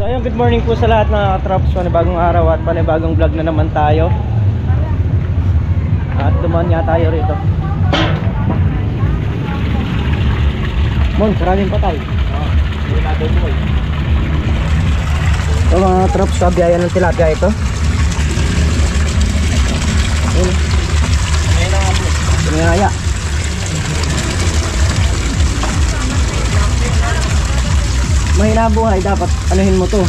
So ayun, good morning po sa lahat ng katrops. Panibagong araw at panibagong vlog na naman tayo. At dumaan nga tayo rito. Mon, maraming patay. So mga katrops, kabiyayan ng tilapia ito. Ayun. Pinaya. Mahina buhay, dapat anuhin mo to.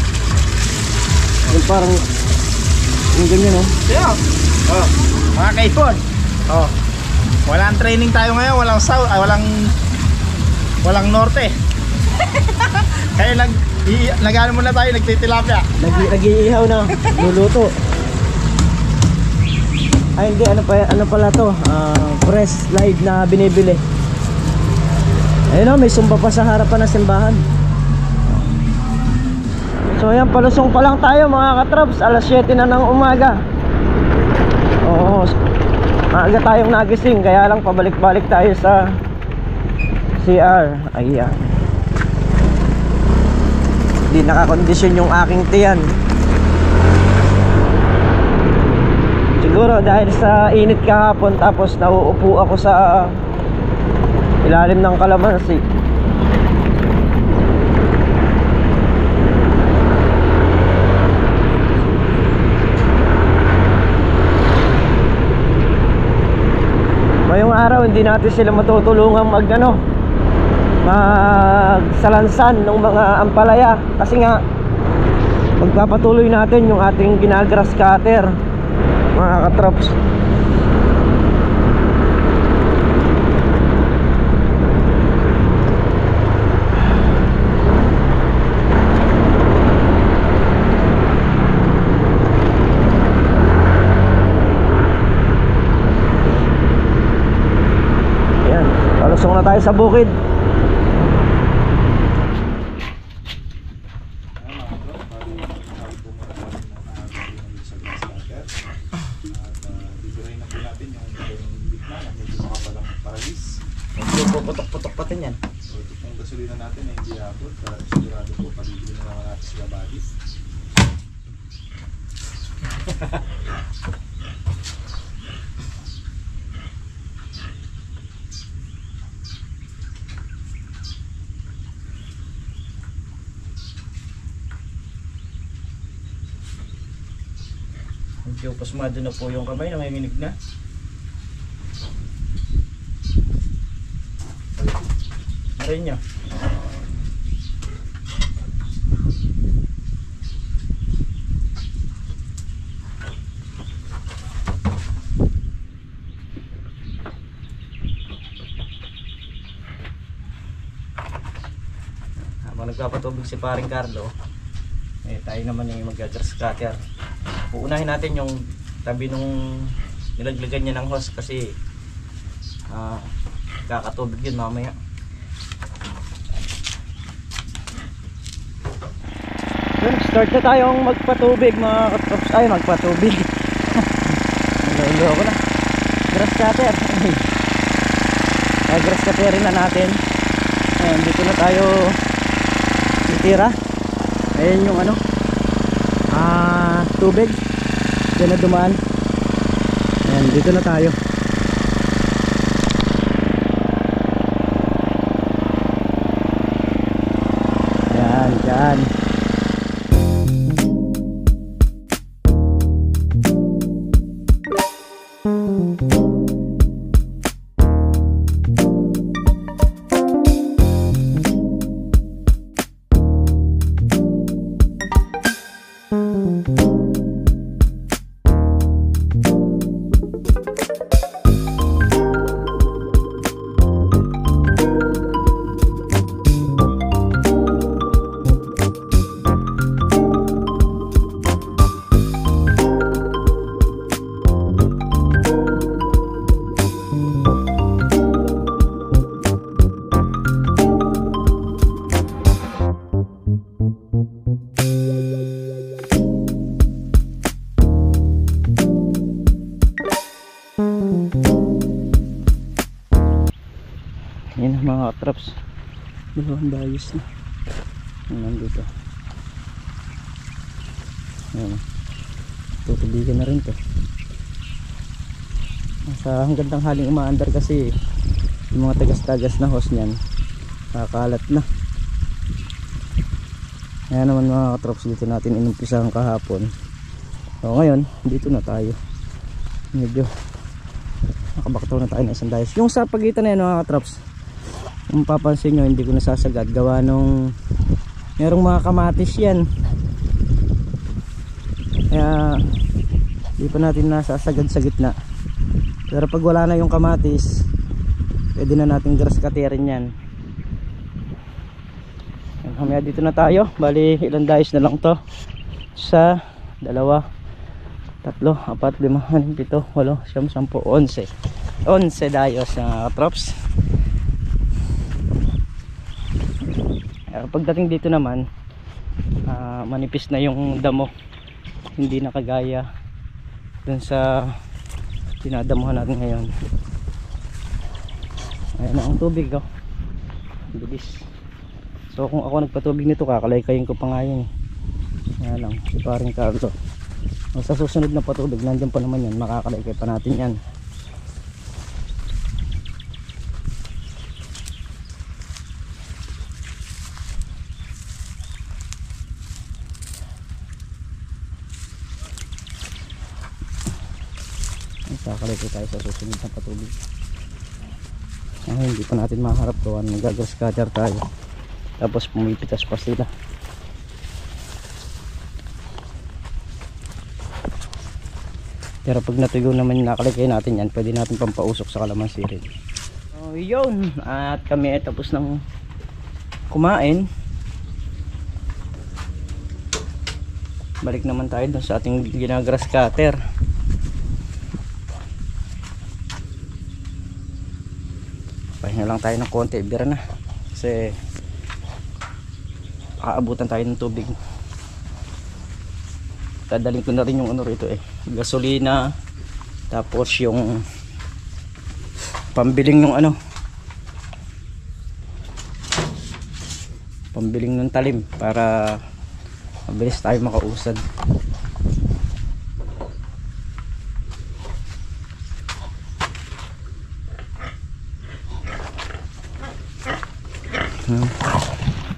Yung parang yung ganyan, no? Yeah. Oh, mga kaipon. Oh. Walang training tayo ngayon, walang norte. Kaya nag-ano muna tayo, nagtitilapia. Nag-iihaw na, luluto. Ay hindi, ano pala to? Press live na binibili. Ayun, may sumba pa sa harapan ng simbahan. So ayan, palusong pa lang tayo mga katrops. Alas 7 na ng umaga. Oo, maaga tayong nagising. Kaya lang pabalik-balik tayo sa CR. Ayan, hindi nakakondisyon yung aking tiyan. Siguro dahil sa init kahapon, tapos nauupo ako sa ilalim ng kalamansi. Ngayong araw hindi natin sila matutulungan magsalansan ng mga ampalaya, kasi nga magpapatuloy natin yung ating ginagrass cutter mga katrops. Palusong na tayo sa bukid. Puputok-putok pa din yan. So ito pong gasolina natin ay hindi abot. Sigurado po, pagigilin na naman natin sila badis. Medyo pasmado na po yung kamay, nanginginig na. Aray niya. Habang nagpapatubig si paring Carlo, tayo naman yung mag-grass cutter. Uunahin natin yung tabi nung nilaglagan niya ng hose, kasi kakatubig yun mamaya. Yun, start na tayong magpatubig mga katrops. Ay, magpatubig. Nalolo ako na. Grass cutter. Grass cutterin na natin. Ayan, dito na tayo titira. Ayan yung tubig. Diyan na dumaan. Ayan, dito na tayo. Ayan, dyan. Yan mga traps. Dalawang dayos na. Nandito. Ayan. Tutubigan na rin to. Sa hanggang tanghaling umaandar kasi yung mga tagas-tagas na hose niyan kakalat na. Kaya naman mga katrops, dito natin inumpisahan kahapon. So ngayon dito na tayo, medyo nakabaktaw na tayo ng isang dayos. Yung sa pagitan na yan mga katrops, kung papansin nyo hindi ko nasasagad gawa nung merong mga kamatis yan, kaya hindi pa natin nasasagad sa gitna. Pero pag wala na yung kamatis, pwede na natin grass cutterin yan. Mamaya dito na tayo. Bali ilang dayos na lang to. Sa 2, 3, 4, 5, 6, 7, 8, 9, 10, 11 dayos na katrops. Pagdating dito naman, manipis na yung damo, hindi na kagaya dun sa dinadamuhan natin ngayon. Ayan na ang tubig, oh. Bilis. So kung ako nagpatubig nito, kakalay-kayin ko pa nga yun. Ayan lang, si paring Carlo. Sa susunod na patubig, nandiyan pa naman yan, makakalay-kay pa natin yan. Kakalay-kay tayo sa susunod na patubig. Hindi pa natin maharap gawa, nagagrass cutter tayo, tapos pumipitas pa sila. Pero pag natuyo naman yung nakalagay natin yan, pwede natin pampausok sa kalamansi rin. So yun, at kami ay tapos ng kumain. Balik naman tayo dun sa ating ginagrass cutter. Pahinga lang tayo ng konti, bira na. Kasi aabutan tayo ng tubig. Dadalhin ko na rin yung ano rito gasolina, tapos yung pambiling yung ano, pambiling ng talim para mabilis tayo makausad.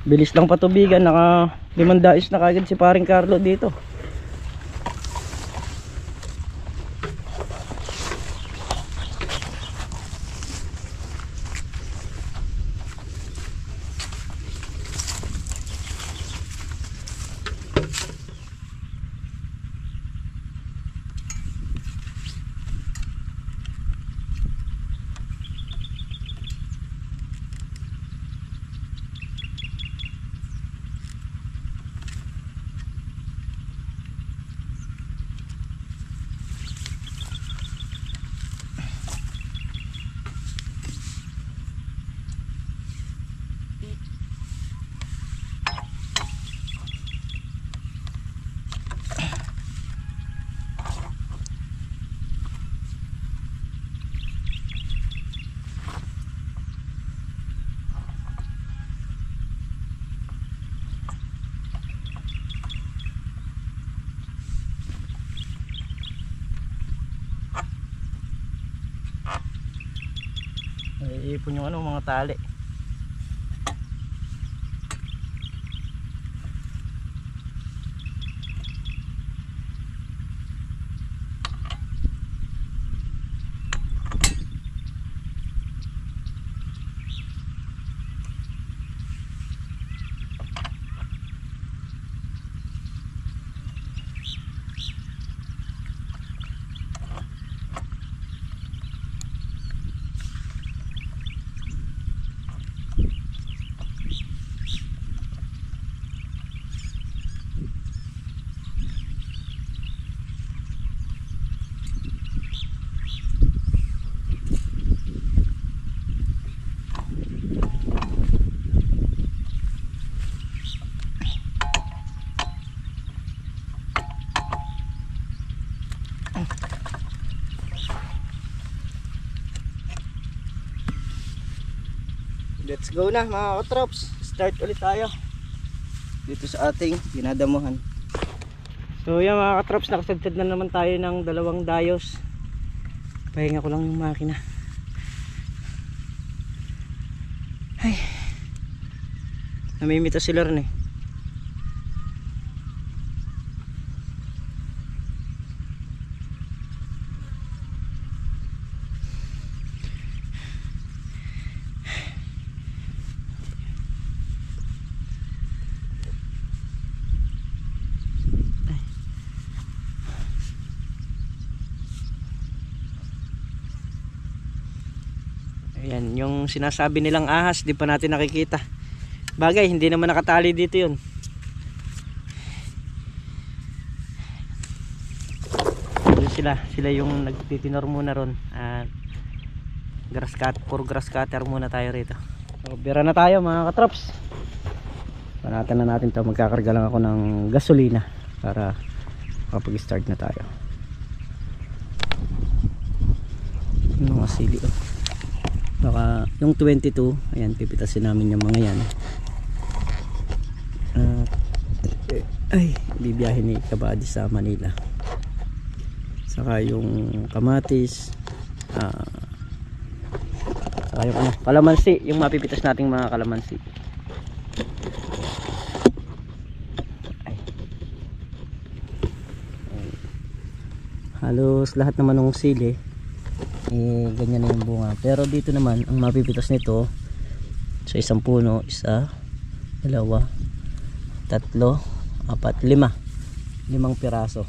Bilis lang patubigan, naka 5 dayos na kagad si paring Carlo dito. Iipon yung ano, mga tali. Let's go na mga katrops. Start ulit tayo dito sa ating dinadamuhan. So yan mga katraps, nakasagtad na naman tayo ng 2 dayos. Pahinga ko lang yung makina. Ay, namimita sila rin eh. Ayan, yung sinasabi nilang ahas, di pa natin nakikita. Bagay, hindi naman nakatali dito yun. Sila yung nagtitinor muna ron. At for grass cutter muna tayo rito. So, bira na tayo mga katrops. Panatan na natin to. Magkakarga lang ako ng gasolina para kapag-start na tayo. Yung mga sili oh. Baka yung 22, ayan, pipitasin namin yung mga yan. Ay, bibiyahin ni Kabady sa Manila. Saka yung kamatis, saka yung kalamansi, yung mapipitas nating mga kalamansi. Ay. Halos lahat naman ng sili ganyan na yung bunga, pero dito naman ang mapipitas nito sa isang puno, 1, 2, 3, 4, 5 piraso.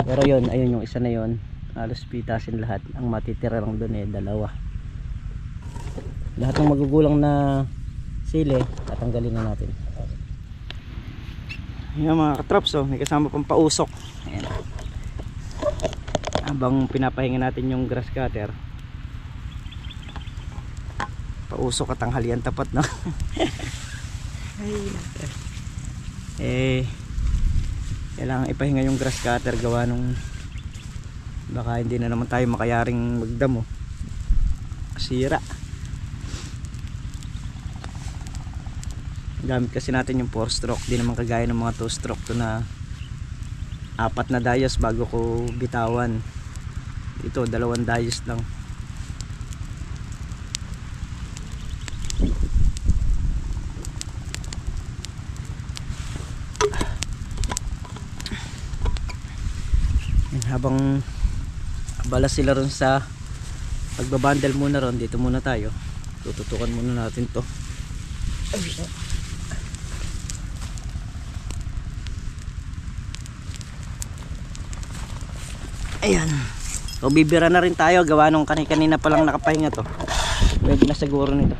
Pero yun, ayun yung isa na yun, halos pitasin lahat. Ang matitira lang dun 2. Lahat ng magugulang na sili tatanggalin na natin. Yan mga katraps, may kasama pang pausok. Ayan. Habang pinapahinga natin yung grass cutter, pausok at tanghalian tapat na. Kailangan ipahinga yung grass cutter, gawa nung baka hindi na naman tayo makayaring magdamo, sira. Gamit kasi natin yung 4 stroke, di naman kagaya ng mga 2 stroke to na 4 na dayos bago ko bitawan. Ito 2 dayos lang. Habang abala sila ron sa pagbabandel muna ron, dito muna tayo. Tututukan muna natin to. Ayan. So bibira na rin tayo, gawa nung kanina pa lang nakapahinga to. Pwede na siguro nito.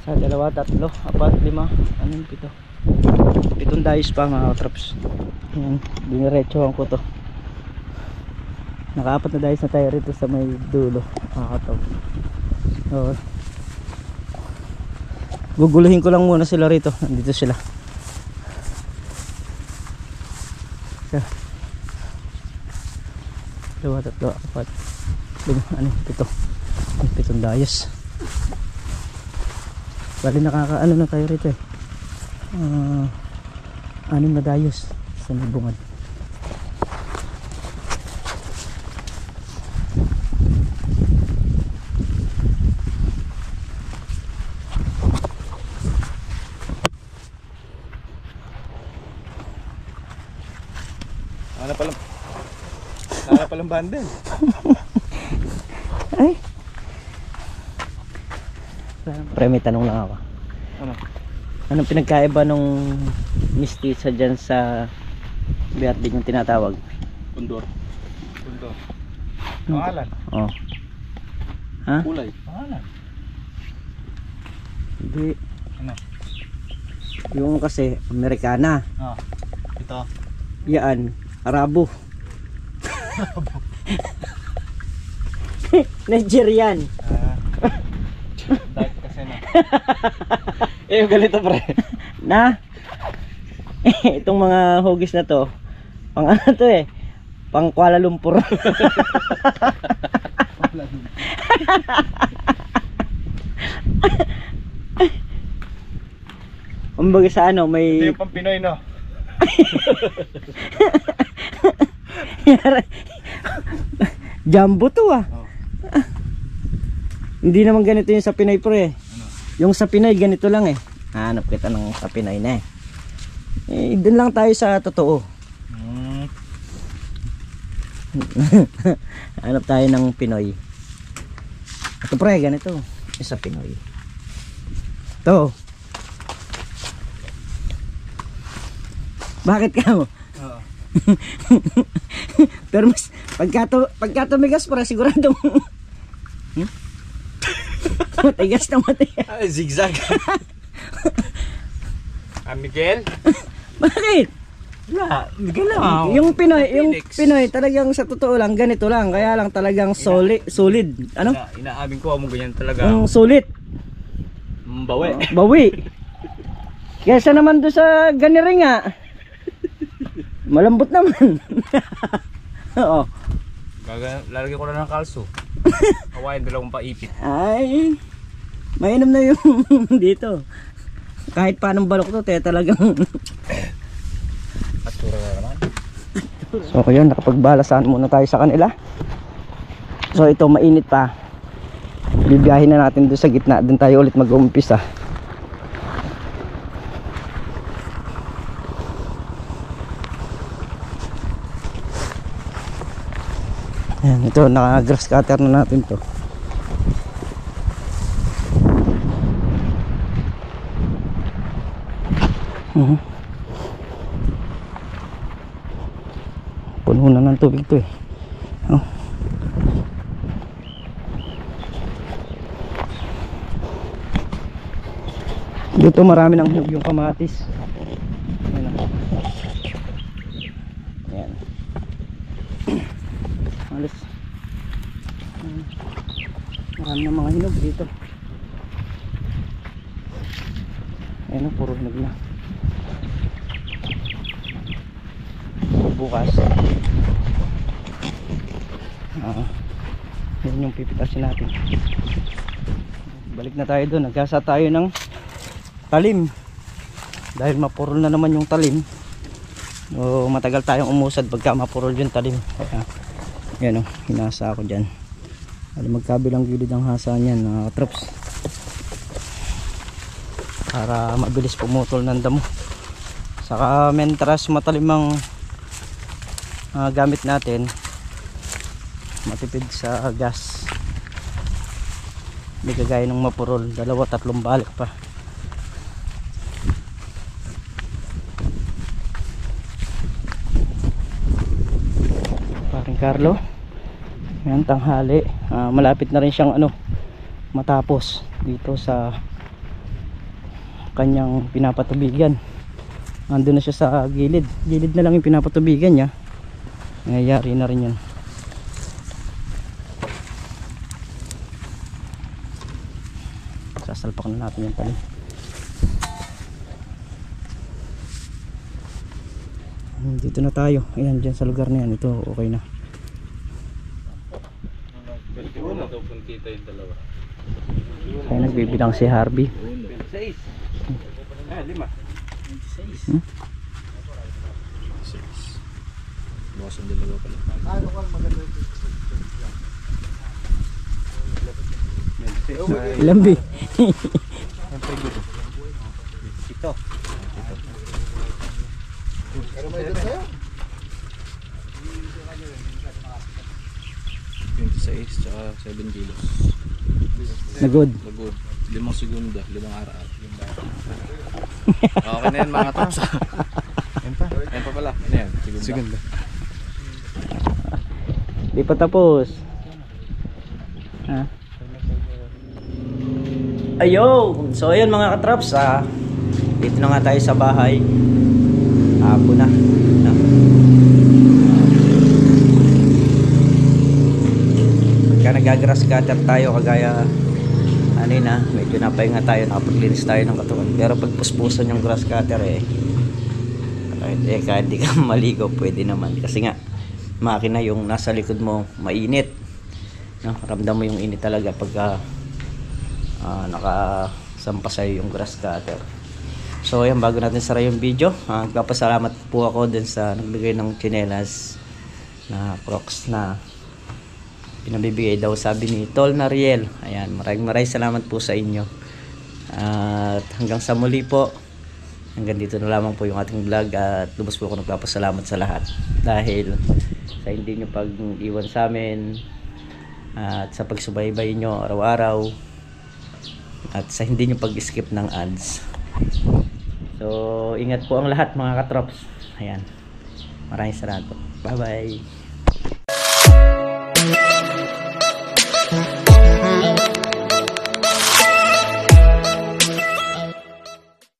Sa 2, 3, 4, 5, 7 dayos pa mga traps. Ayan, diniretsohan ko to. Naka-4 na dayos na tayo rito sa may dulo. Nakakataw. So, guguluhin ko lang muna sila rito. Nandito sila. 2, 3, 4, 5, 7 dayos. Bali nakakaano na tayo rito eh. 6 na dayos sa may bungad. Wala palang bandel. Ay. Pre, may tanong lang ako. Ano? Anong pinagkaiba nung mistisa dyan sa biat din yung tinatawag? Pundor. Pangalan. Oh. Ha? Kulay. Pangalan. Hindi. Ano? Yung kasi Amerikana. Ah. Ito. Yan, Arabo. Nigerian. Dahil kasi na. Yung ganito pre. Na itong mga hugis na to, pang ano to eh, pang Kuala Lumpur. Kumbaga sa ano, Ito may yung pang Pinoy, no? jumbo to ah. Oh. Hindi naman ganito yung sa Pinay pre. Ano? Yung sa Pinay ganito lang eh. Hanap kita ng sa Pinay na eh. Doon lang tayo sa totoo. Hanap tayo ng Pinoy. Ito pre, ganito. Yung sa Pinoy. Ito. Bakit ka mo? Oo. Pero mas pagka tumigas para sigurado matigas na matigas. Ay, zigzag. Miguel? Bakit? Wala, Miguel lang. Yung Felix. Pinoy talagang sa totoo lang ganito lang, kaya lang talagang solid. Ano? Inaamin ko mo ganyan talaga. Yung sulit. Bawi. Bawi. Kesa naman do sa ganiring nga. Malambot naman. Oo. Lalagyan ko na ng kalso. Kawain, dalawang paipit. Ay, mainam na yung dito. Kahit paanong balok to, talagang Atura na naman. so yun, nakapagbalasan muna tayo sa kanila. So ito, mainit pa. Bibiyahin na natin doon sa gitna. Doon tayo ulit mag-uumpisa. Ayan, ito, naka-grass cutter na natin to. Puno na ng tubig to eh. Oh. Dito marami ng hinog yung kamatis. Ayan. Ayan. Alis. Marami ng mga hinog dito. Ayan o, puro hinog na. Bukas yun yung pipitasin natin. Balik na tayo doon. Nagkasa tayo ng talim dahil mapurol na naman yung talim. O matagal tayong umusad pagka mapurol yung talim. Kaya yan o, hinasa ako dyan. Magkabilang gilid ang hasa niyan, mga katrops, para mabilis pumutol ng damo. Saka mentras matalim ang gamit natin, matipid sa gas. Hindi kagaya ng mapurol, 2-3 balik pa. Paring Carlo, yan, tanghali. Malapit na rin siyang matapos dito sa kanyang pinapatubigan. Andun na siya sa gilid na lang yung pinapatubigan niya. Nangyayari na rin yun. Sasalpak na natin yung talim. Dito na tayo. Ayan, dyan sa lugar na yan. Ito okay na. Kaya nagbibilang si Harvey. 26. 5. 26. Bawasan dalawa pala. Lambi. Ito. Pero may doon sa'yo? 26 tsaka 7 kilos. Nagod. Lagod. 5 segunda, 5 araw. Okay na yan mga tops. Yan pa. Yan pa pala. Ano yan? Segunda. Di pa tapos. Ayo! So ayun mga katraps, dito na nga tayo sa bahay. Hapon na. Pagka nagagrass cutter tayo, kagaya medyo napahinga tayo, nakapaglinis tayo ng katawan. Pero pag puspusan yung grass cutter kahit di ka maligo, pwede naman. Kasi nga, makina yung nasa likod mo mainit. Ramdam mo yung init talaga pagka nakasampa sa'yo yung grass cutter. So ayan, bago natin sara yung video, nagpapasalamat po ako din sa nagbigay ng tsinelas na Crocs na pinabibigay daw, sabi ni Tol Nariel. Ayan, maraming salamat po sa inyo. At hanggang sa muli po, hanggang dito na lamang po yung ating vlog, at lubos po ako nagpapasalamat sa lahat dahil sa hindi nyo pag-iwan sa amin at sa pagsubaybay nyo araw-araw at sa hindi nyo pag-skip ng ads. So ingat po ang lahat mga katrops. Ayan, maraming salamat po. Bye bye.